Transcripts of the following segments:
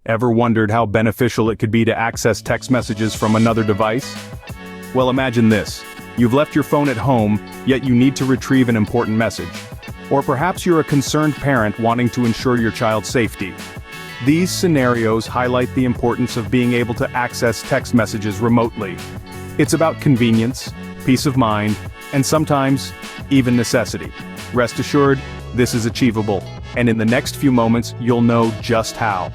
Ever wondered how beneficial it could be to access text messages from another device? Well, imagine this. You've left your phone at home, yet you need to retrieve an important message. Or perhaps you're a concerned parent wanting to ensure your child's safety. These scenarios highlight the importance of being able to access text messages remotely. It's about convenience, peace of mind, and sometimes, even necessity. Rest assured, this is achievable, and in the next few moments, you'll know just how.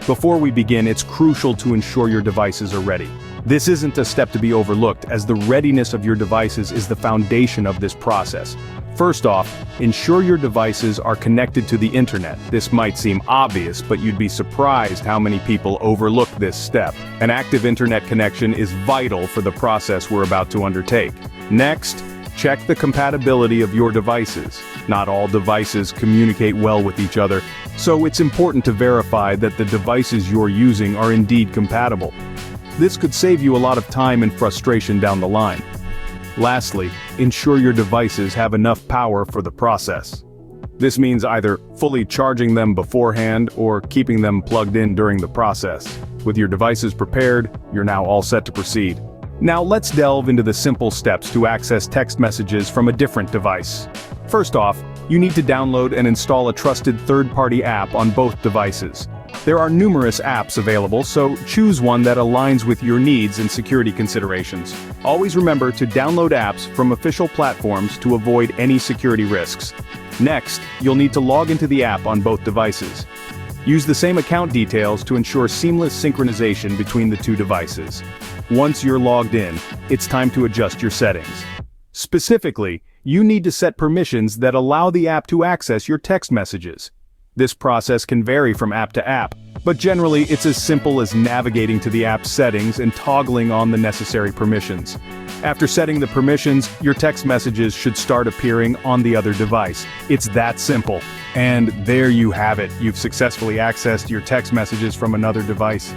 Before we begin, it's crucial to ensure your devices are ready. This isn't a step to be overlooked, as the readiness of your devices is the foundation of this process. First off, ensure your devices are connected to the internet. This might seem obvious, but you'd be surprised how many people overlook this step. An active internet connection is vital for the process we're about to undertake. Next, check the compatibility of your devices. Not all devices communicate well with each other, so it's important to verify that the devices you're using are indeed compatible. This could save you a lot of time and frustration down the line. Lastly, ensure your devices have enough power for the process. This means either fully charging them beforehand or keeping them plugged in during the process. With your devices prepared, you're now all set to proceed. Now let's delve into the simple steps to access text messages from a different device. First off, you need to download and install a trusted third-party app on both devices. There are numerous apps available, so choose one that aligns with your needs and security considerations. Always remember to download apps from official platforms to avoid any security risks. Next, you'll need to log into the app on both devices. Use the same account details to ensure seamless synchronization between the two devices. Once you're logged in, it's time to adjust your settings. Specifically, you need to set permissions that allow the app to access your text messages. This process can vary from app to app, but generally it's as simple as navigating to the app's settings and toggling on the necessary permissions. After setting the permissions, your text messages should start appearing on the other device. It's that simple. And there you have it. You've successfully accessed your text messages from another device.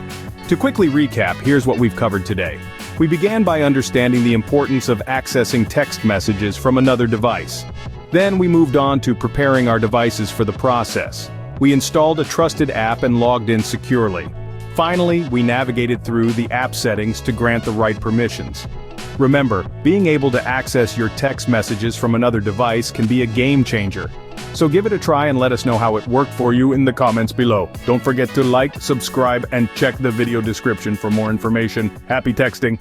To quickly recap, here's what we've covered today. We began by understanding the importance of accessing text messages from another device. Then we moved on to preparing our devices for the process. We installed a trusted app and logged in securely. Finally, we navigated through the app settings to grant the right permissions. Remember, being able to access your text messages from another device can be a game changer. So give it a try and let us know how it worked for you in the comments below. Don't forget to like, subscribe, and check the video description for more information. Happy texting!